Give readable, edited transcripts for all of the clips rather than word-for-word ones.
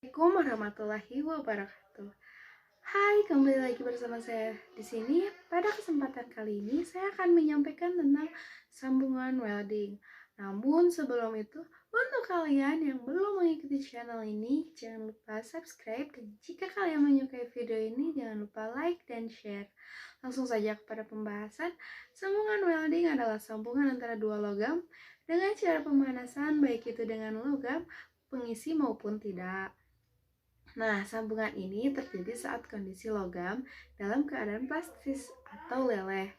Assalamualaikum warahmatullahi wabarakatuh. Hai, kembali lagi bersama saya di sini. Pada kesempatan kali ini saya akan menyampaikan tentang sambungan welding. Namun sebelum itu, untuk kalian yang belum mengikuti channel ini, jangan lupa subscribe, dan jika kalian menyukai video ini, jangan lupa like dan share. Langsung saja kepada pembahasan. Sambungan welding adalah sambungan antara dua logam dengan cara pemanasan, baik itu dengan logam pengisi maupun tidak. Nah, sambungan ini terjadi saat kondisi logam dalam keadaan plastis atau leleh.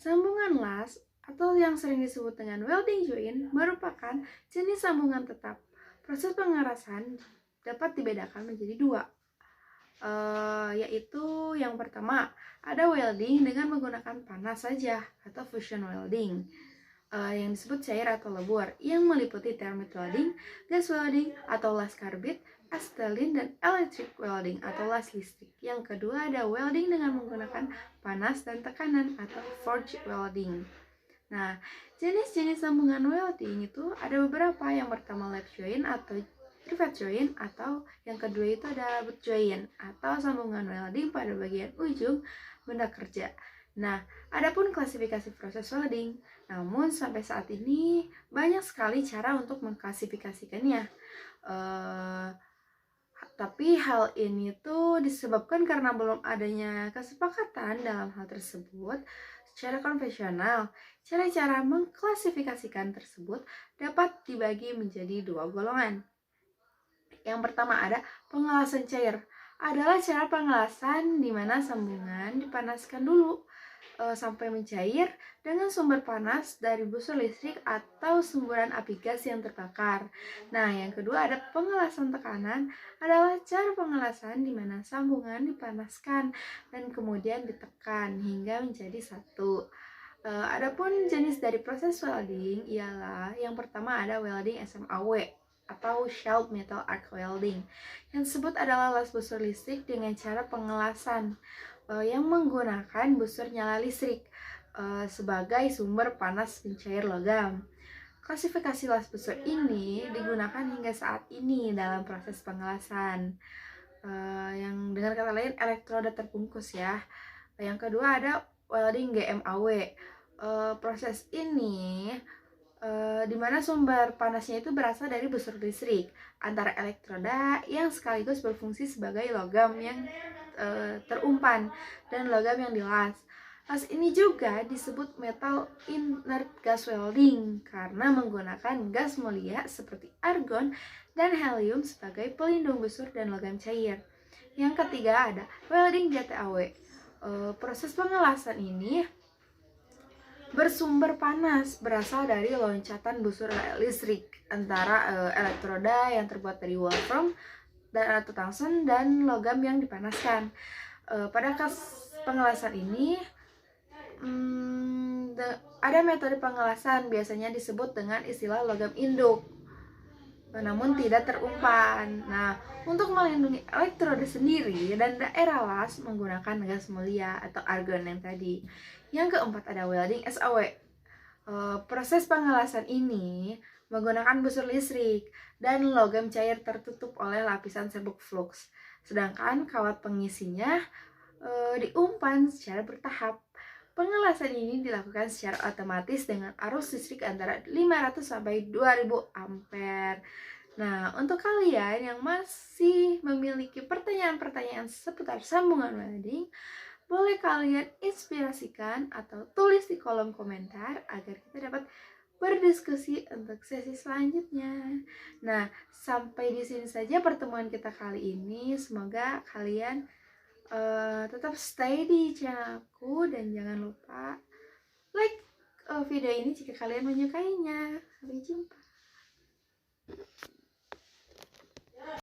Sambungan las atau yang sering disebut dengan welding joint merupakan jenis sambungan tetap. Proses pengerasan dapat dibedakan menjadi dua, yaitu yang pertama ada welding dengan menggunakan panas saja atau fusion welding, yang disebut cair atau lebur, yang meliputi thermite welding, gas welding atau las karbit, acetylene, dan electric welding atau las listrik. Yang kedua ada welding dengan menggunakan panas dan tekanan atau forge welding. Nah, jenis-jenis sambungan welding itu ada beberapa. Yang pertama lap joint atau rivet joint, atau yang kedua itu ada butt joint atau sambungan welding pada bagian ujung benda kerja. Nah, adapun klasifikasi proses welding, namun sampai saat ini banyak sekali cara untuk mengklasifikasikannya. Tapi hal ini tuh disebabkan karena belum adanya kesepakatan dalam hal tersebut secara konvensional. Cara-cara mengklasifikasikan tersebut dapat dibagi menjadi dua golongan. Yang pertama ada pengelasan cair. Adalah cara pengelasan di mana sambungan dipanaskan dulu sampai mencair dengan sumber panas dari busur listrik atau sumburan api gas yang terbakar. Nah, yang kedua ada pengelasan tekanan. Adalah cara pengelasan di mana sambungan dipanaskan dan kemudian ditekan hingga menjadi satu. Adapun jenis dari proses welding ialah yang pertama ada welding SMAW atau Shelled Metal Arc Welding. Yang disebut adalah las busur listrik dengan cara pengelasan yang menggunakan busur nyala listrik sebagai sumber panas pencair logam. Klasifikasi las busur ini digunakan hingga saat ini dalam proses pengelasan, yang dengan kata lain elektroda terbungkus ya. Yang kedua ada welding GMAW. Proses ini di mana sumber panasnya itu berasal dari busur listrik antara elektroda yang sekaligus berfungsi sebagai logam yang terumpan dan logam yang dilas. Las ini juga disebut metal inert gas welding karena menggunakan gas mulia seperti argon dan helium sebagai pelindung busur dan logam cair. Yang ketiga ada welding JTAW. Proses pengelasan ini bersumber panas berasal dari loncatan busur listrik antara elektroda yang terbuat dari wolfram atau tungsten dan logam yang dipanaskan. Pada pengelasan ini ada metode pengelasan biasanya disebut dengan istilah logam induk, namun tidak terumpan. Nah, untuk melindungi elektroda sendiri dan daerah las menggunakan gas mulia atau argon yang tadi. Yang keempat ada welding SAW. Proses pengelasan ini menggunakan busur listrik dan logam cair tertutup oleh lapisan serbuk flux, sedangkan kawat pengisinya diumpan secara bertahap. Pengelasan ini dilakukan secara otomatis dengan arus listrik antara 500 sampai 2000 ampere. Nah, untuk kalian yang masih memiliki pertanyaan-pertanyaan seputar sambungan welding, boleh kalian inspirasikan atau tulis di kolom komentar agar kita dapat berdiskusi untuk sesi selanjutnya. Nah, sampai di sini saja pertemuan kita kali ini. Semoga kalian tetap stay di channelku dan jangan lupa like video ini jika kalian menyukainya. Sampai jumpa.